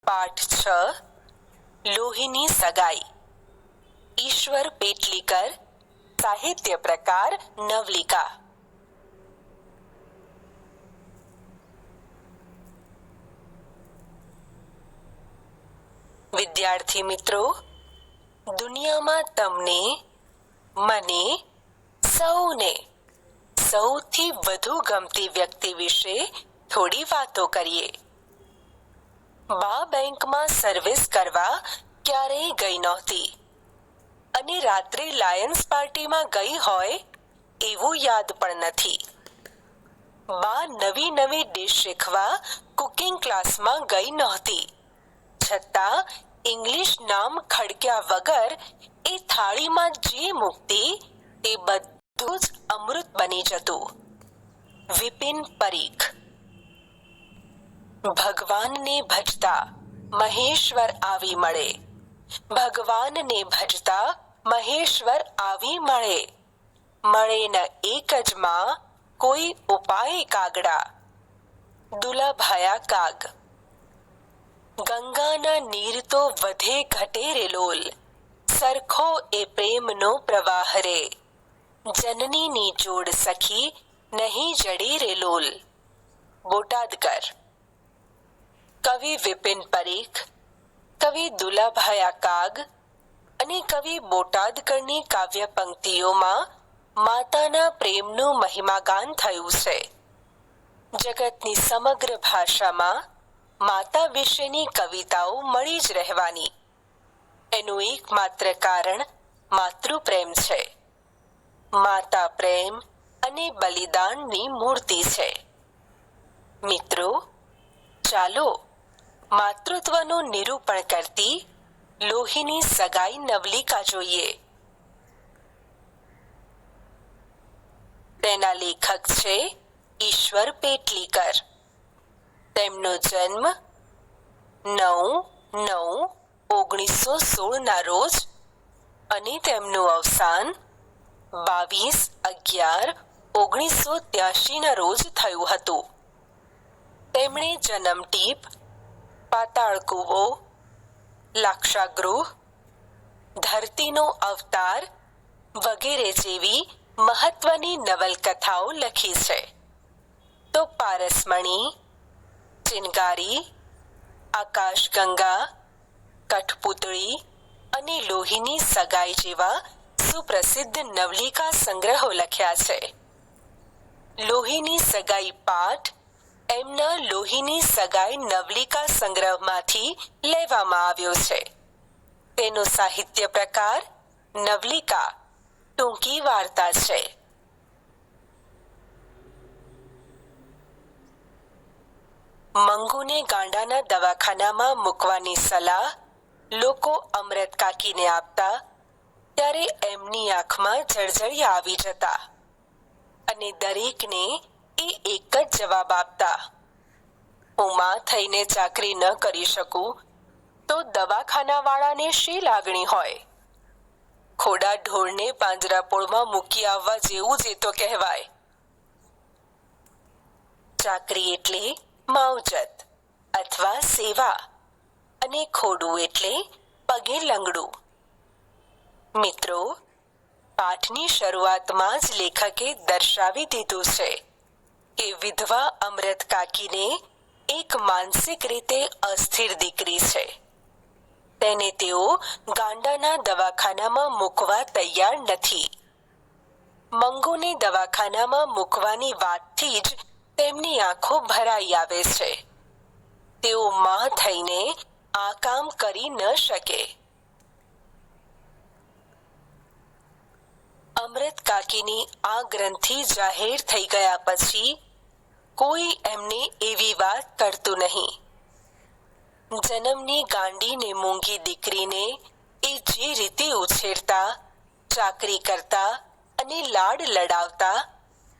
પાઠ 6 લોહીની સગાઈ. ઈશ્વર પેટલીકર, સાહિત્ય પ્રકાર નવલિકા. વિદ્યાર્થી મિત્રો, દુનિયામાં તમને, મને, સૌને સૌથી વધુ ગમતી વ્યક્તિ વિશે થોડી વાતો કરીએ. બા બેંકમાં સર્વિસ કરવા ક્યારેય ગઈ નહોતી અને રાત્રે લાયન્સ પાર્ટીમાં ગઈ હોય એવું યાદ પણ નથી. બા નવી નવી ડિશ શીખવા કુકિંગ ક્લાસમાં ગઈ નહોતી, છતાં ઇંગ્લિશ નામ ખડક્યા વગર એ થાળીમાં જે મૂકતી તે બધું જ અમૃત બની જતું. વિપિન પરીખ. ભગવાનને ભજતા મહેશ્વર આવી મળે, ભગવાનને ભજતા મહેશ્વર આવી મળે. મળે ન એક જ માં, કોઈ ઉપાય કાગડા. દુલાભાયા કાગ. ગંગાના નીર તો વધે ઘટે રે લોલ, સરખો એ પ્રેમનો પ્રવાહ રે. જનનીની જોડ સખી નહીં જડે રે લોલ. બોટાદકર. કવિ વિપિન પરીખ, કવિ દુલાભાયા કાગ અને કવિ બોટાદકરની કાવ્ય પંક્તિઓમાં માતાના પ્રેમનું મહિમાગાન થયું છે. જગતની સમગ્ર ભાષામાં માતા વિશેની કવિતાઓ મળી જ રહેવાની. એનું એકમાત્ર કારણ માતૃપ્રેમ છે. માતા પ્રેમ અને બલિદાનની મૂર્તિ છે. મિત્રો, ચાલો માતૃત્વનું નિરૂપણ કરતી લોહીની સગાઈ નવલિકા જોઈએ. તેના લેખક છે ઈશ્વર પેટલીકર. તેમનો જન્મ 9/9/1916 ના રોજ અને તેમનું અવસાન 22/11/1983 ના રોજ થયું હતું. તેમણે જન્મટીપ, પાતાળ કૂવો, લાક્ષાગૃહ, ધરતીનો અવતાર વગેરે જેવી મહત્વની નવલકથાઓ લખી છે. તો પારસમણી, ચિનગારી, આકાશગંગા, કઠપૂતળી અને લોહીની સગાઈ જેવા સુપ્રસિદ્ધ નવલિકા સંગ્રહો લખ્યા છે. લોહીની સગાઈ પાઠ એમના લોહીની સગાઈ નવલિકા સંગ્રહમાંથી લેવામાં આવ્યો છે. તેનો સાહિત્ય પ્રકાર નવલિકા, ટૂંકી વાર્તા છે. મંગુને ગાંડાના દવાખાનામાં મૂકવાની સલાહ લોકો અમરત કાકીને આપતા ત્યારે એમની આંખમાં જળજળિયા આવી જતા અને દરેકને એ એક જ જવાબ આપતા, હું માં થઈને ચાકરી ન કરી શકું તો દવાખાનાવાળાને શી લાગણી હોય? ખોડા ઢોરને પાંજરાપોળમાં મૂકી આવવા જેવું જ એ તો કહેવાય. ચાકરી એટલે માવજત અથવા સેવા અને ખોડું એટલે પગે લંગડું. મિત્રો, પાઠની શરૂઆતમાં જ લેખકે દર્શાવી દીધું છે કે વિધવા અમરત કાકીને એક માનસિક રીતે અસ્થિર દીકરી છે. તેને તેઓ ગાંડાના દવાખાનામાં મૂકવા તૈયાર નથી. મંગુને દવાખાનામાં મૂકવાની વાતથી જ તેમની આંખો ભરાઈ આવે છે. તેઓ માં થઈને આ કામ કરી ન શકે. અમરત કાકીની આ ગ્રંથિ જાહેર થઈ ગયા પછી કોઈ એમને એવી વાત કરતું નહીં. જન્મની ગાંડી ને મૂંગી દીકરીને એ જે રીતે ઉછેરતા, ચાકરી કરતા અને લાડ લડાવતા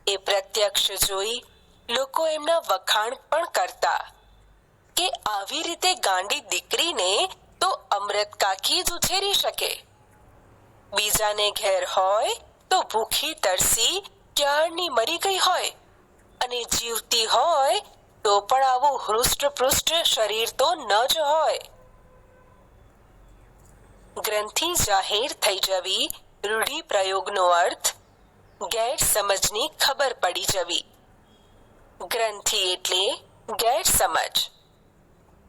એ પ્રત્યક્ષ જોઈ લોકો એમના વખાણ પણ કરતા કે આવી રીતે ગાંડી દીકરીને તો અમરત કાકી જ ઉછેરી શકે. બીજાને ઘેર હોય તો ભૂખી તરસી ક્યારની મરી ગઈ હોય અને જીવતી હોય તો પણ આવું હૃષ્ટપૃષ્ટ શરીર તો ન જ હોય. ગ્રંથિ જાહેર થઈ જવી રૂઢિપ્રયોગનો અર્થ ગેરસમજની ખબર પડી જવી. ગ્રંથિ એટલે ગેરસમજ,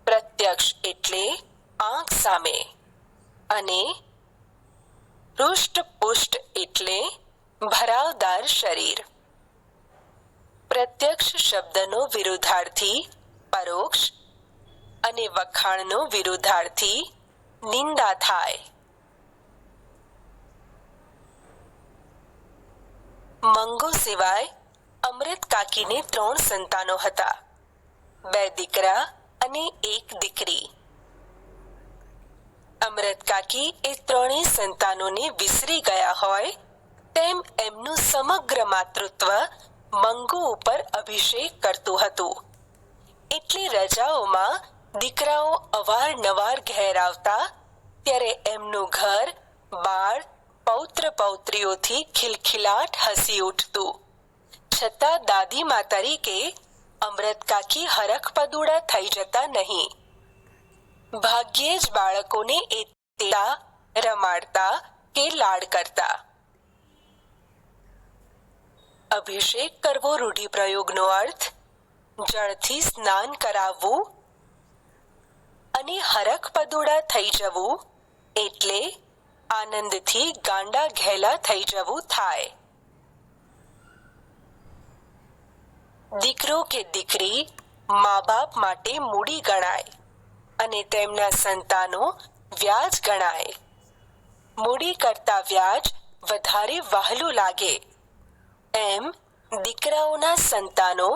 પ્રત્યક્ષ એટલે આંખ સામે અને હૃષ્ટપુષ્ટ એટલે ભરાવદાર શરીર. પ્રત્યક્ષ શબ્દનો વિરુદ્ધાર્થી પરોક્ષ અને વખાણનો વિરુદ્ધાર્થી નિંદા થાય. મંગુ સિવાય અમૃત કાકીને 3 સંતાનો હતા, 2 દીકરા અને 1 દીકરી. અમૃત કાકી એ 3 સંતાનોને વિસરી ગયા હોય તેમ એમનું સમગ્ર માતૃત્વ મંગુ ઉપર અભિષેક કરતું હતું. એટલે રજાઓમાં દીકરાઓ અવારનવાર ઘેર આવતા ત્યારે એમનું ઘર બાળ પૌત્ર પૌત્રીઓથી ખિલખિલાટ હસી ઉઠતું. છતાં દાદીમા તરીકે અમૃત કાકી હરખપદુડા થઈ જતા નહીં. ભાગ્યે જ બાળકોને એ તેડા રમાડતા કે લાડ કરતા. અભિષેક કરવો રૂઢિપ્રયોગનો અર્થ જળથી સ્નાન કરાવવું અને હરખપદુડા થઈ જવું એટલે આનંદથી ગાંડા ઘેલા થઈ જવું થાય. દીકરો કે દીકરી મા બાપ માટે મૂડી ગણાય અને તેમના સંતાનો વ્યાજ ગણાય. મૂડી કરતા વ્યાજ વધારે વહાલું લાગે એમ દીકરાઓના સંતાનો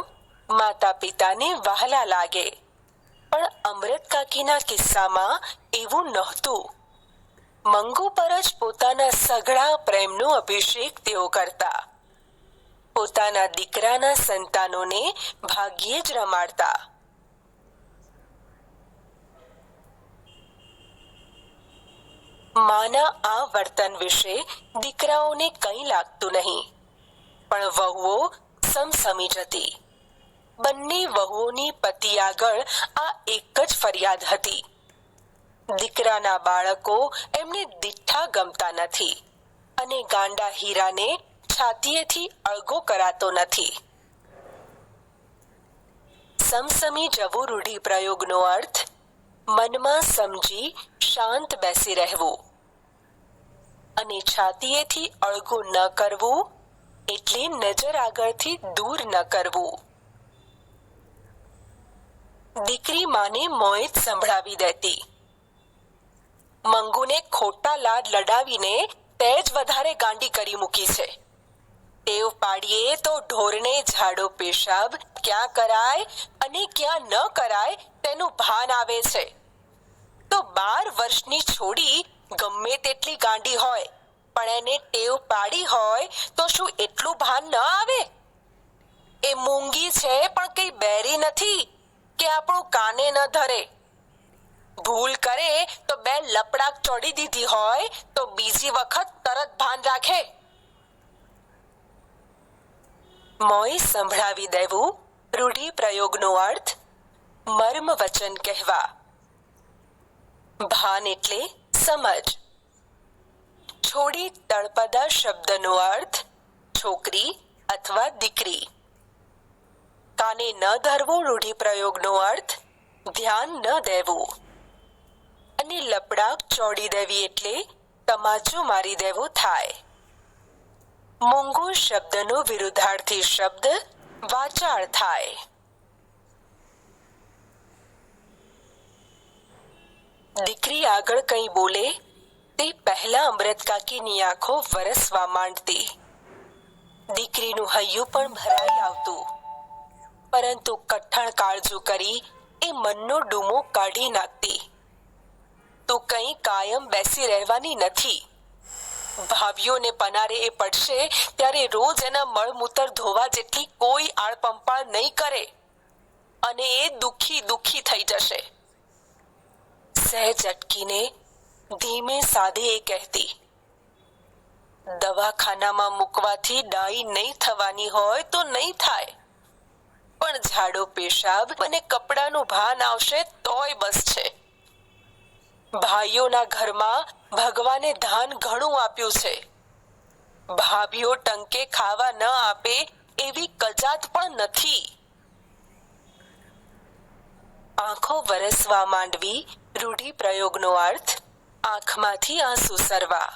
માતા પિતાને વહાલા લાગે. પણ અમૃત કાકીના કિસ્સામાં એવું નહોતું. મંગુ પર જ પોતાના સઘળા પ્રેમનો અભિષેક તેઓ કરતા. પોતાના દીકરાના સંતાનોને ભાગ્યે જ રમાડતા. માના આ વર્તન વિશે દીકરાઓને કંઈ લાગતું નહીં, પણ વહુઓ સમસમી જતી. બંને વહુઓની પતિ આગળ આ એક જ ફરિયાદ હતી. દીકરાના બાળકો એમને દીઠા ગમતા નથી અને ગાંડા હીરાને છાતીએથી અળગો કરાતો નથી. સમસમી જવું રૂઢિપ્રયોગનો અર્થ મનમાં સમજી શાંત બેસી રહેવું અને છાતીએથી અળગો ન કરવું એટલે નજર આગળથી દૂર ન કરવું. દીકરી માને મોંએ જ સંભળાવી દેતી. મંગુને ખોટા લાડ લડાવીને તે જ વધારે ગાંડી કરી મૂકી છે. ટેવ પાડીએ તો ઢોરને ઝાડો પેશાબ ક્યાં કરાય અને ક્યાં ન કરાય તેનું ભાન આવે છે. તો 12 વર્ષની છોડી ગમે તેટલી ગાંડી હોય પણ એને ટેવ પાડી હોય તો શું એટલું ભાન ન આવે? એ મૂંગી છે પણ કઈ બેરી નથી કે આપણું કાને ન ધરે. ભૂલ કરે તો 2 લપડાક ચોડી દીધી હોય તો બીજી વખત તરત ભાન રાખે. મોંએ સંભળાવી દેવું રૂઢિપ્રયોગનો અર્થ મર્મ વચન કહેવા. ભાન એટલે સમજ. છોડી તળપદા શબ્દનો અર્થ છોકરી અથવા દીકરી. કાને ન ધરવું રૂઢિપ્રયોગનો અર્થ ધ્યાન ન દેવું. અને લપડાક ચોડી દેવી એટલે તમાચો મારી દેવો થાય. મૂંગો શબ્દનો વિરુદ્ધાર્થી શબ્દ વાચાળ થાય. દીકરી આગળ કંઈ બોલે તે પહેલા અમૃત કાકીની આંખો વરસવા માંડતી. દીકરીનું હૈયું પણ ભરાઈ આવતું, પરંતુ કઠણ કાળજુ કરી એ મનનો ડૂમો કાઢી નાખતી. તું કંઈ કાયમ બેસી રહેવાની નથી. ભાભીઓને પનારે એ પડશે ત્યારે રોજ એના મળમૂતર ધોવા જેટલી કોઈ આળપંપાળ નહીં કરે અને એ દુખી થઈ જશે. સહેજ અટકીને ધીમે સાદે એ કહેતી, દવાખાનામાં મૂકવાથી ડાઈ નહીં થવાની હોય તો નહીં થાય, પણ ઝાડો પેશાબ અને કપડાનું ભાન આવશે તોય બસ છે. ભાઈઓના ઘરમાં ભગવાને ધાન ઘણું આપ્યું છે. ભાભીઓ ટંકે ખાવા ન આપે એવી કજાત પણ નથી. આંખો વરસવા માંડવી રૂઢિપ્રયોગનો અર્થ આંખમાંથી આંસુ સરવા.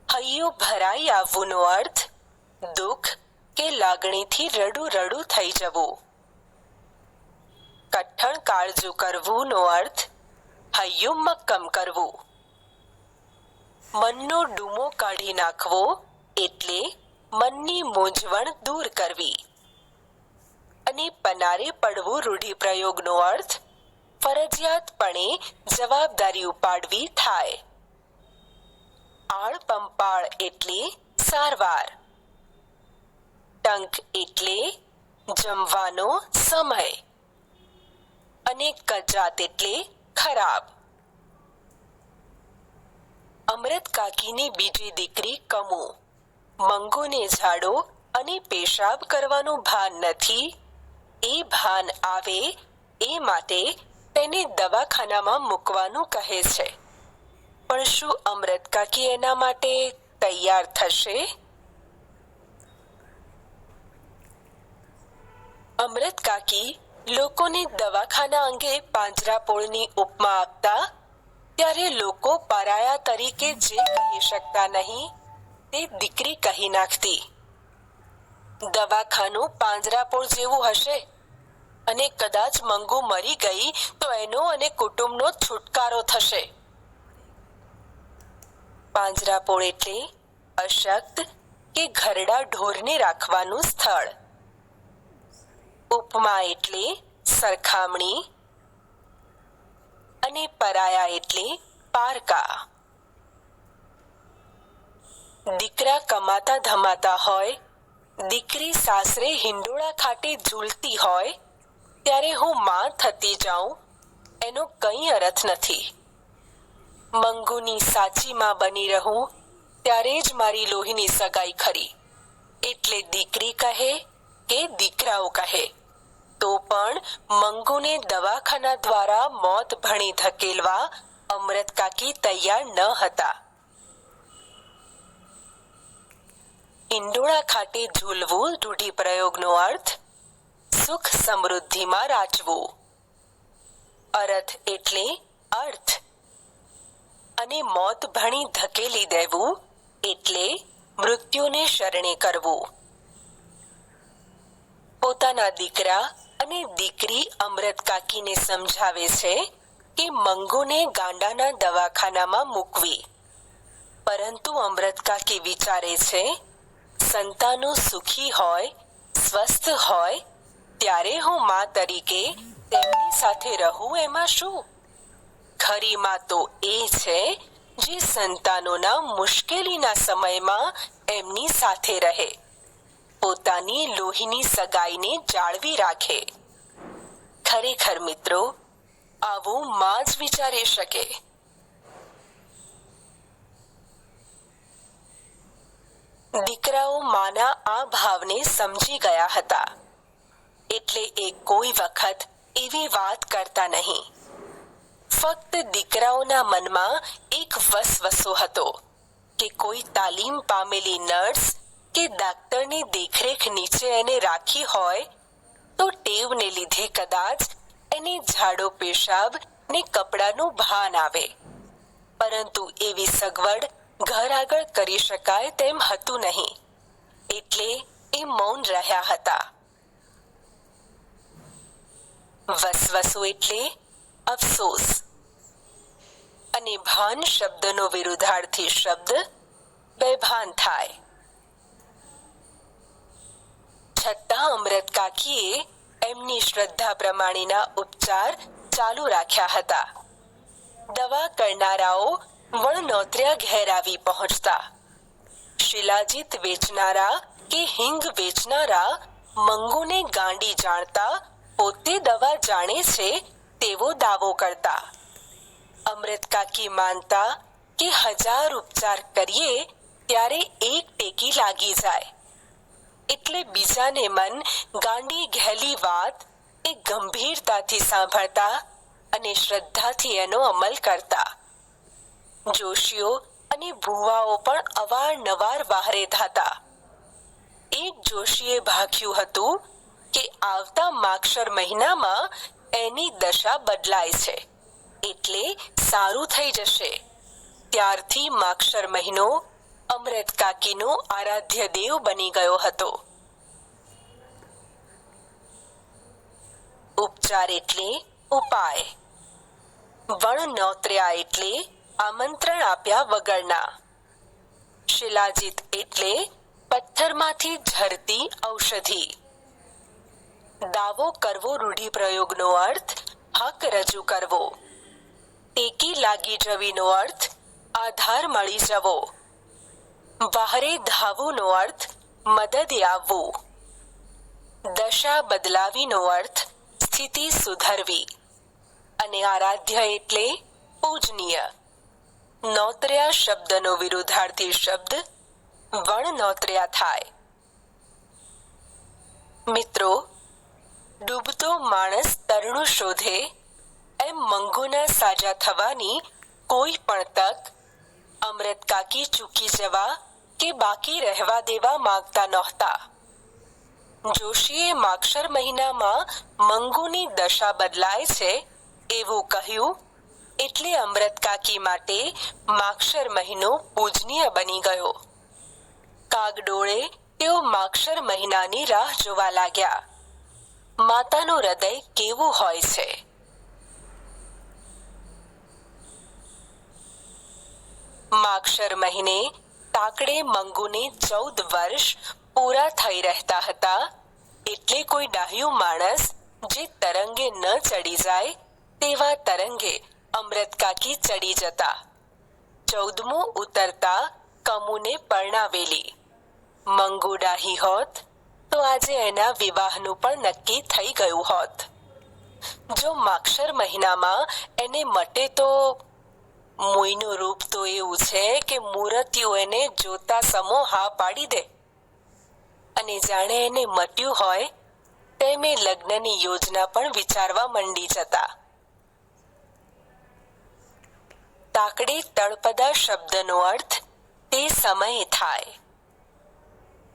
હૈયું ભરાઈ આવવુંનો અર્થ દુઃખ કે લાગણીથી રડું રડું થઈ જવું. કઠણ કાળજું કરવુંનો અર્થ હૈયું મક્કમ કરવું. મનનો ડૂમો કાઢી નાખવો એટલે મનની મૂંઝવણ દૂર કરવી. અને પનારે પડવું રૂઢિપ્રયોગનો અર્થ ફરજિયાતપણે જવાબદારી ઉપાડવી થાય. આળ પંપાળ એટલે સારવાર. ટંક એટલે જમવાનો સમય. અને કજાત એટલે ખરાબ. અમૃત કાકીની બીજી દીકરી કમુ મંગુને ઝાડો અને પેશાબ કરવાનું ભાન નથી. એ ભાન આવે એ માટે તેને દવાખાનામાં મૂકવાનું કહે છે. પણ શું અમૃત કાકી એના માટે તૈયાર થશે? અમૃત કાકી લોકોને દવાખાના અંગે પાંજરાપોળની ઉપમા આપતા ત્યારે લોકો પરાયા તરીકે જે કહી શકતા નહીં તે દીકરી કહી નાખતી. દવાખાનું પાંજરાપોળ જેવું હશે અને કદાચ મંગુ મરી ગઈ તો એનો અને કુટુંબનો છુટકારો થશે. પાંજરાપોળ એટલે અશક્ત કે ઘરડા ઢોરને રાખવાનું સ્થળ. ઉપમા એટલે સરખામણી અને પરાયા એટલે પારકા. દીકરા કમાતા ધમાતા હોય, દીકરી સાસરે હિંડોળા ખાતે ઝૂલતી હોય ત્યારે હું માં થતી જાઉં એનો કંઈ અર્થ નથી. મંગુની સાચી માં બની રહું ત્યારે જ મારી લોહીની સગાઈ ખરી. એટલે દીકરી કહે કે દીકરાઓ કહે તો પણ મંગુને દવાખાના દ્વારા મોત ભણી ધકેલવા અમૃત કાકી તૈયાર ન હતા. હિંડોળા ખાતે ઝૂલવું રૂઢિપ્રયોગનો અર્થ સુખ સમૃદ્ધિમાં રાચવું. અરથ એટલે અર્થ. અને મોત ભણી ધકેલી દેવું એટલે મૃત્યુને શરણે કરવું. પોતાના દીકરા અને દીકરી અમૃત કાકીને સમજાવે છે કે મંગુને ગાંડાના દવાખાનામાં મૂકવી. પરંતુ અમૃત કાકી વિચારે છે સંતાનો સુખી હોય, સ્વસ્થ હોય ત્યારે હું માં તરીકે તેમની સાથે રહું એમાં શું? ખરી માં તો એ છે જે સંતાનોના મુશ્કેલીના સમયમાં એમની સાથે રહે, પોતાની લોહીની સગાઈને જાળવી રાખે. ખરેખર મિત્રો, આવું માં જ વિચારી શકે. દીકરાઓ માના આ ભાવને સમજી ગયા હતા એટલે એ કોઈ વખત એવી વાત કરતા નહીં. ફક્ત દીકરાઓના મનમાં એક વસવસો હતો કે કોઈ તાલીમ પામેલી નર્સ કે ડાક્ટરની દેખરેખ નીચે એને રાખી હોય તો ટેવને લીધે કદાચ એને ઝાડો પેશાબ ને કપડાનું ભાન આવે. પરંતુ એવી સગવડ ઘર આગળ કરી શકાય તેમ હતું નહીં એટલે એ મૌન રહ્યા હતા. વસવસો એટલે અફસોસ. અને ભાન શબ્દનો વિરુદ્ધાર્થી શબ્દ બેભાન થાય. છતાં અમૃત કાકીએ એમની શ્રદ્ધા પ્રમાણેના ઉપચાર ચાલુ રાખ્યા હતા. દવા કરનારાઓ વણનોતર્યા ઘેર આવી પહોંચતા. શિલાજીત વેચનારા કે હિંગ વેચનારા મંગુને ગાંડી જાણતા પોતે દવા જાણે છે તેવો દાવો કરતા. અમૃત કાકી માનતા કે 1000 ઉપચાર કરીએ ત્યારે એક ટેકી લાગી જાય. એટલે બીજાને મન ગાંડી ઘેલી વાત એ ગંભીરતાથી સાંભળતા અને શ્રદ્ધાથી એનો અમલ કરતા. જોશીઓ અને ભુવાઓ પણ અવારનવાર બહારે ધાતા. એક જોશીએ ભાગ્યું હતું કે આવતા માગશર મહિનામાં એની દશા બદલાય છે, એટલે સારું થઈ જશે. ત્યારથી માગશર મહિનો અમૃત કાકીનો આરાધ્ય દેવ બની ગયો હતો. ઉપચાર એટલે ઉપાય. વણ નોતર્યા એટલે આમંત્રણ આપ્યા વગરના. શિલાજીત એટલે પથ્થરમાંથી ઝરતી ઔષધિ. દાવો કરવો રૂઢિપ્રયોગનો અર્થ હક રજૂ કરવો. ટેકી લાગી જવીનો અર્થ આધાર મળી જવો. બહારે ધાવુંનો અર્થ મદદે આવવું. દશા બદલાવીનો અર્થ સ્થિતિ સુધરવી. અને આરાધ્ય એટલે પૂજનીય. નોતર્યા શબ્દનો વિરુદ્ધાર્થી શબ્દ વણ નોતર્યા થાય. મિત્રો, ડૂબતો માણસ તરણું શોધે એમ મંગુના સાજા થવાની કોઈ પણ તક અમૃત કાકી ચૂકી જવા કે બાકી રહેવા દેવા માંગતા નહોતા. જોશીએ માગશર મહિનામાં મંગુની દશા બદલાય છે એવું કહ્યું એટલે અમૃત કાકી માટે માગશર મહિનો પૂજનીય બની ગયો. કાગડોળે તેઓ માગશર મહિનાની રાહ જોવા લાગ્યા. માતાનું હૃદય કેવું હોય છે! માગશર મહિને તાકડે મંગુને 14 વર્ષ પૂરા થઈ રહેતા હતા, એટલે કોઈ ડાહ્યું માણસ જે તરંગે ન ચડી જાય તેવા તરંગે અમૃત કાકી ચડી જતા. 14મું ઉતરતા કમુને પરણાવેલી. મંગુ ડાહી હોત તો આજે એના વિવાહનું પણ નક્કી થઈ ગયું હોત. જો માગશર મહિનામાં એને મટે તો મોઈનું રૂપ તો એવું છે કે મૂર્તિઓ એને જોતા સમો હા પાડી દે. અને જાણે એને મટ્યું હોય તેમે લગ્નની યોજના પણ વિચારવા મંડી જતા. તાકડે તળપદા શબ્દનો અર્થ તે સમયે થાય.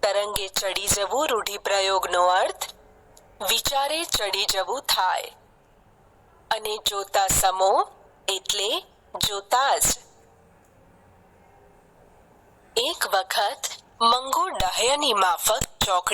તરંગે ચડી જવું રૂઢિપ્રયોગનો અર્થ વિચારે ચડી જવું થાય. અને જોતા સમો એટલે જોતા જ. એક વખત મંગુ ડાહ્યાની માફક ચોકડી